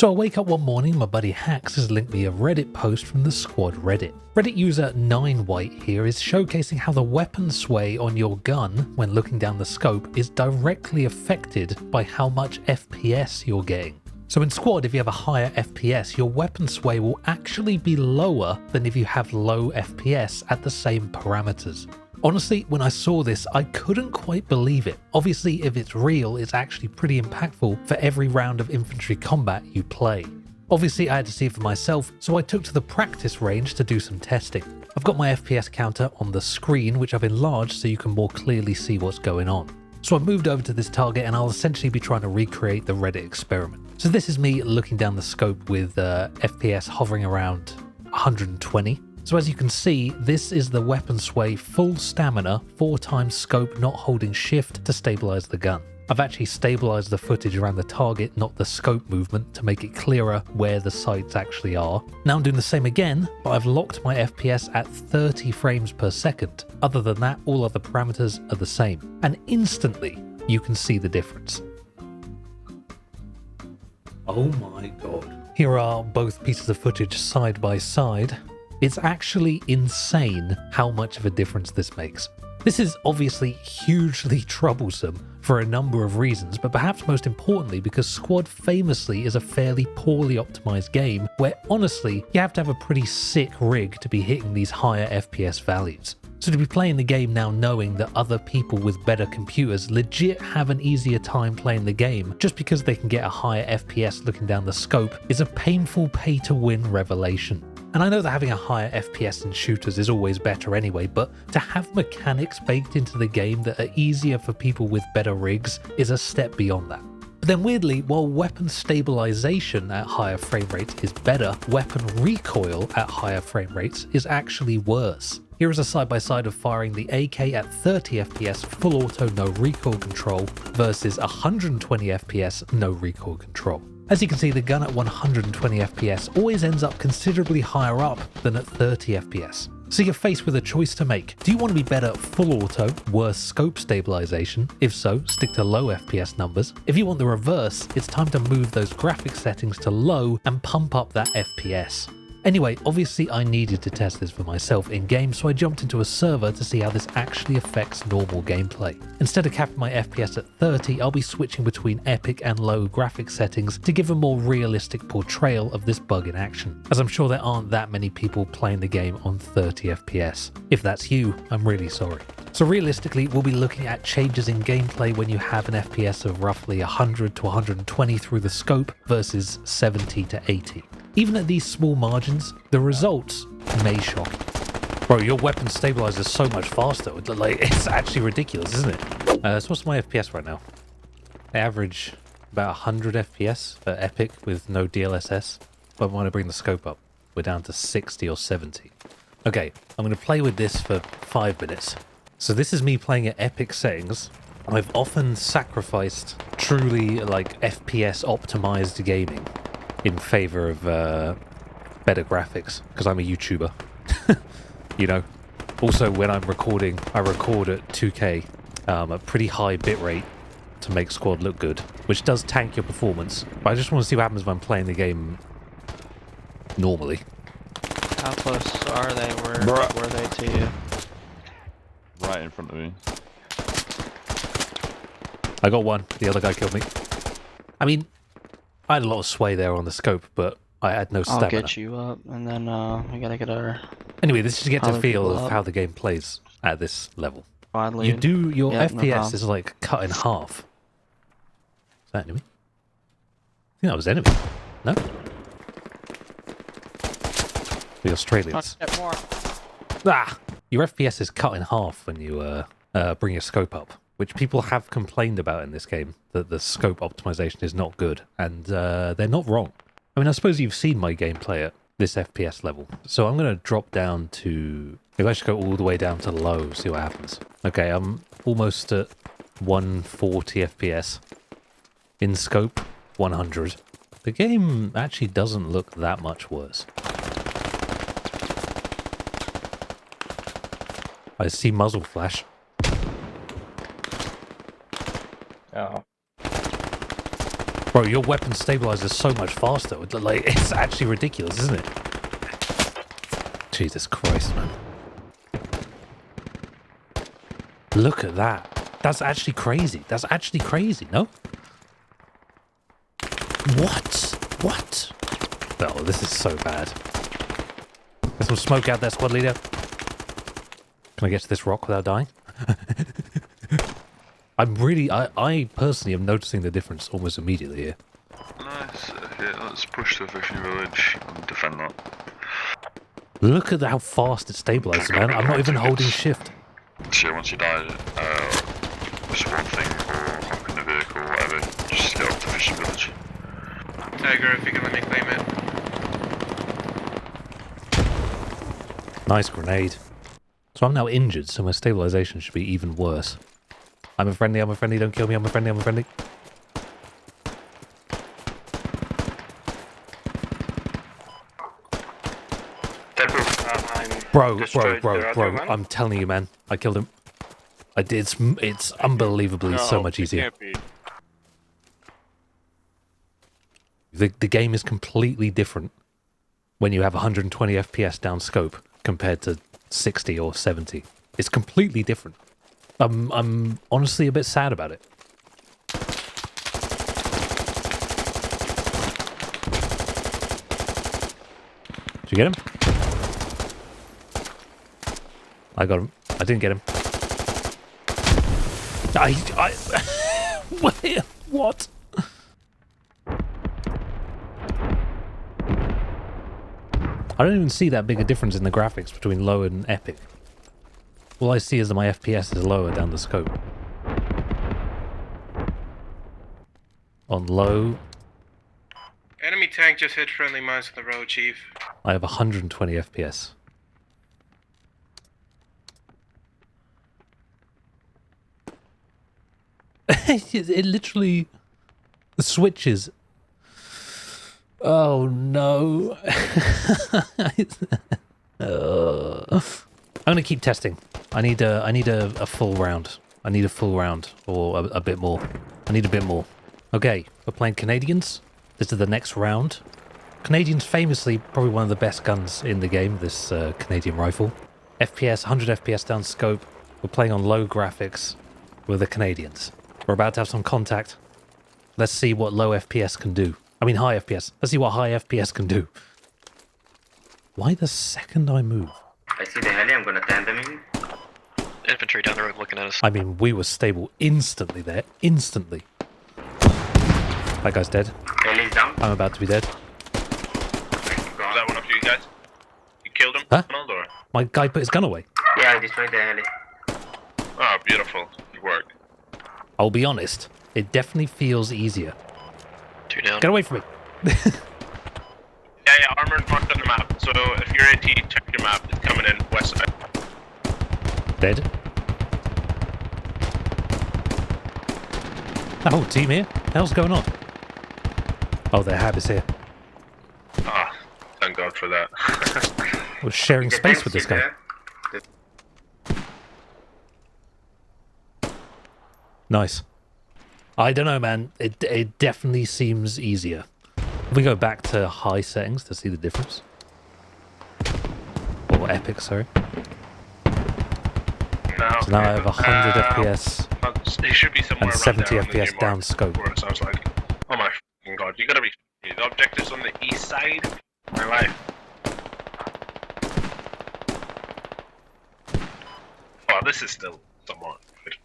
So I wake up one morning, my buddy Hax has linked me a Reddit post from the squad Reddit. Reddit user 9white here is showcasing how the weapon sway on your gun when looking down the scope is directly affected by how much FPS you're getting. So in squad, if you have a higher FPS, your weapon sway will actually be lower than if you have low FPS at the same parameters. Honestly, when I saw this, I couldn't quite believe it. Obviously, if it's real, it's actually pretty impactful for every round of infantry combat you play. Obviously, I had to see it for myself, so I took to the practice range to do some testing. I've got my FPS counter on the screen, which I've enlarged so you can more clearly see what's going on. So I've moved over to this target and I'll essentially be trying to recreate the Reddit experiment. So this is me looking down the scope with FPS hovering around 120. So as you can see, this is the weapon sway full stamina, 4 times scope not holding shift to stabilize the gun. I've actually stabilized the footage around the target, not the scope movement, to make it clearer where the sights actually are. Now I'm doing the same again, but I've locked my FPS at 30 frames per second. Other than that, all other parameters are the same. And instantly, you can see the difference. Oh my god. Here are both pieces of footage side by side. It's actually insane how much of a difference this makes. This is obviously hugely troublesome for a number of reasons, but perhaps most importantly because Squad famously is a fairly poorly optimized game where honestly you have to have a pretty sick rig to be hitting these higher FPS values. So to be playing the game now knowing that other people with better computers legit have an easier time playing the game just because they can get a higher FPS looking down the scope is a painful pay-to-win revelation. And I know that having a higher FPS in shooters is always better anyway, but to have mechanics baked into the game that are easier for people with better rigs is a step beyond that. But then weirdly, while weapon stabilization at higher frame rates is better, weapon recoil at higher frame rates is actually worse. Here is a side-by-side of firing the AK at 30 FPS full auto no recoil control versus 120 FPS no recoil control. As you can see, the gun at 120 FPS always ends up considerably higher up than at 30 FPS. So you're faced with a choice to make. Do you want to be better at full auto, worse scope stabilization? If so, stick to low FPS numbers. If you want the reverse, it's time to move those graphics settings to low and pump up that FPS. Anyway, obviously I needed to test this for myself in-game, so I jumped into a server to see how this actually affects normal gameplay. Instead of capping my FPS at 30, I'll be switching between epic and low graphics settings to give a more realistic portrayal of this bug in action, as I'm sure there aren't that many people playing the game on 30 FPS. If that's you, I'm really sorry. So realistically, we'll be looking at changes in gameplay when you have an FPS of roughly 100 to 120 through the scope versus 70 to 80. Even at these small margins, the results may shock you. Bro, your weapon stabilizes so much faster. It's actually ridiculous, isn't it? So what's my FPS right now? I average about 100 FPS at epic with no DLSS. But when I bring the scope up, we're down to 60 or 70. Okay, I'm going to play with this for 5 minutes. So this is me playing at epic settings. I've often sacrificed truly FPS optimized gaming in favor of better graphics because I'm a YouTuber. You know. Also, when I'm recording, I record at 2K, a pretty high bitrate to make Squad look good, which does tank your performance. But I just want to see what happens when I'm playing the game normally. How close are they? Were they to you? Right in front of me. I got one. The other guy killed me. I mean, I had a lot of sway there on the scope, but I had no stamina. I'll get you up, and then we gotta get our... Anyway, this is to get a feel of how the game plays at this level. Widely. You do, your Yep, FPS is like cut in half. Is that enemy? I think that was enemy. No? The Australians. Ah! Your FPS is cut in half when you bring your scope up, which people have complained about in this game, that the scope optimization is not good, and they're not wrong. I mean, I suppose you've seen my gameplay at this FPS level, so I'm going to drop down to... Maybe I should go all the way down to low, see what happens. Okay, I'm almost at 140 FPS. In scope, 100. The game actually doesn't look that much worse. I see muzzle flash. Oh. Bro, Bro, your weapon stabilizes so much faster. Like, it's actually ridiculous, isn't it? Jesus Christ, man. Look at that. That's actually crazy. That's actually crazy, no? What? Oh, this is so bad. There's some smoke out there, squad leader. Can I get to this rock without dying? I personally am noticing the difference almost immediately here. Nice. Okay, let's push to the fishing village and defend that. Look at how fast it stabilizes, man. I'm not even holding shift. So once you die, push one thing or hop in the vehicle or whatever, just get up to the fishing village. Tiger, if you can let me claim it. Nice grenade. So I'm now injured, so my stabilization should be even worse. I'm a friendly, don't kill me, I'm a friendly. Bro, I'm telling you, man, I killed him. I did, it's unbelievably so much easier. The game is completely different when you have 120 FPS down scope compared to 60 or 70. It's completely different. I'm honestly a bit sad about it. Did you get him? I got him. I didn't get him. Wait, what? I don't even see that big a difference in the graphics between low and epic. All I see is that my FPS is lower down the scope. On low... Enemy tank just hit friendly mines on the road, Chief. I have 120 FPS. It literally switches. Oh no. I'm gonna keep testing. I need a full round. I need a full round or a bit more. I need a bit more. Okay, we're playing Canadians. This is the next round. Canadians famously probably one of the best guns in the game, this Canadian rifle. FPS, 100 FPS down scope. We're playing on low graphics with the Canadians. We're about to have some contact. Let's see what low FPS can do. I mean high FPS. Let's see what high FPS can do. Why the second I move? I see the heli, I'm gonna tandem him. Infantry down the road looking at us. I mean, we were stable instantly there. Instantly. That guy's dead. Heli's down. I'm about to be dead. Is that one of you guys? You killed him, Huh? Donald, or? My guy put his gun away. Yeah, I destroyed the heli. Oh, beautiful. Good work. I'll be honest. It definitely feels easier. 2 down. Get away from me. Yeah, armored marked on the map. So if you're AT, check your map. It's coming in west side. Dead. Oh, team here? What the hell's going on? Oh, their hab is here. Ah, thank God for that. We're sharing space with this guy. Nice. I don't know, man. It definitely seems easier. We go back to high settings to see the difference. Or epic, sorry. So now I have 100 FPS It should be somewhere and around 70 there on the FPS new down mark, scope. where it sounds like. Oh my f***ing God, you gotta be f***ing. The objective's on the east side. My life. Oh, this is still somewhat good.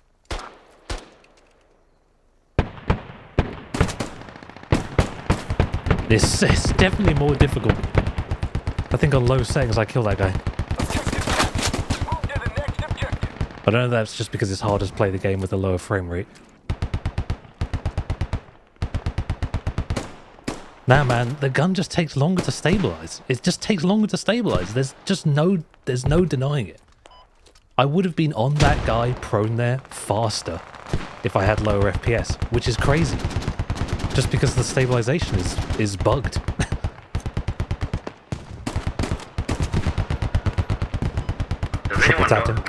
This is definitely more difficult. I think on low settings I kill that guy. I don't know if that's just because it's harder to play the game with a lower frame rate. Nah, man, the gun just takes longer to stabilize. It just takes longer to stabilize. There's no denying it. I would have been on that guy prone there faster if I had lower FPS, which is crazy. Just because the stabilization is bugged. Triple tapped him.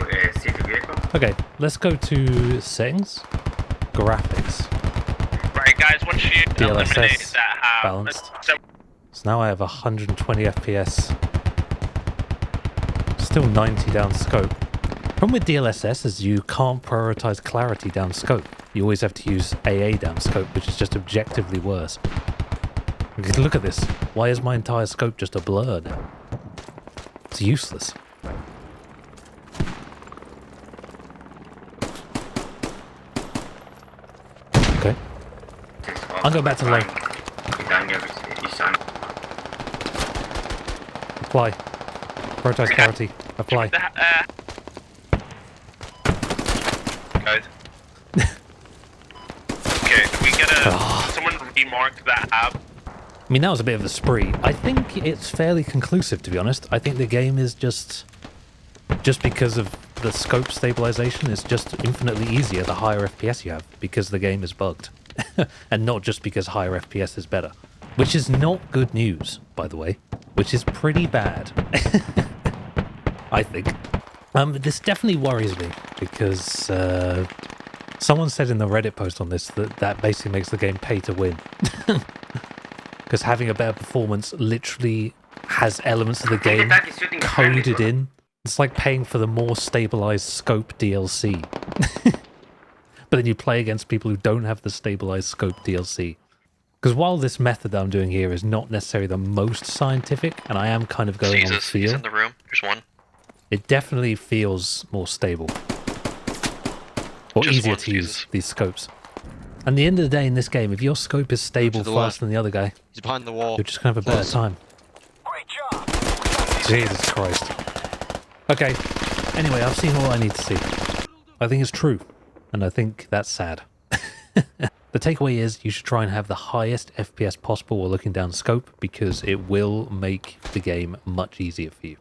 Okay, let's go to settings, graphics. Right, guys, when once you eliminate DLSS that hab, balanced. so So now I have 120 FPS. Still 90 down scope. Problem with DLSS is you can't prioritize clarity down scope. You always have to use AA down scope, which is just objectively worse. Because look at this. Why is my entire scope just a blur now? It's useless. Okay. I'll go back to low. Apply. Prioritize clarity. Apply. guys. Okay, we gotta someone remark that hab. I mean, that was a bit of a spree. I think it's fairly conclusive, to be honest. I think the game is just because of the scope stabilization, it's just infinitely easier the higher FPS you have, because the game is bugged. And not just because higher FPS is better. Which is not good news, by the way. Which is pretty bad. I think. This definitely worries me, because someone said in the Reddit post on this that basically makes the game pay to win. Because having a better performance literally has elements of the game coded in. It's like paying for the more stabilized scope DLC. But then you play against people who don't have the stabilized scope DLC. Because while this method that I'm doing here is not necessarily the most scientific, and I am kind of going on feel, he's in the room. There's one. It definitely feels more stable. Or Just easier one, to use Jesus. these scopes. And at the end of the day in this game, if your scope is stable the faster than the other guy, He's behind the wall. you're just going to have a better time. Jesus Christ. Okay, anyway, I've seen all I need to see. I think it's true, and I think that's sad. The takeaway is you should try and have the highest FPS possible while looking down scope, because it will make the game much easier for you.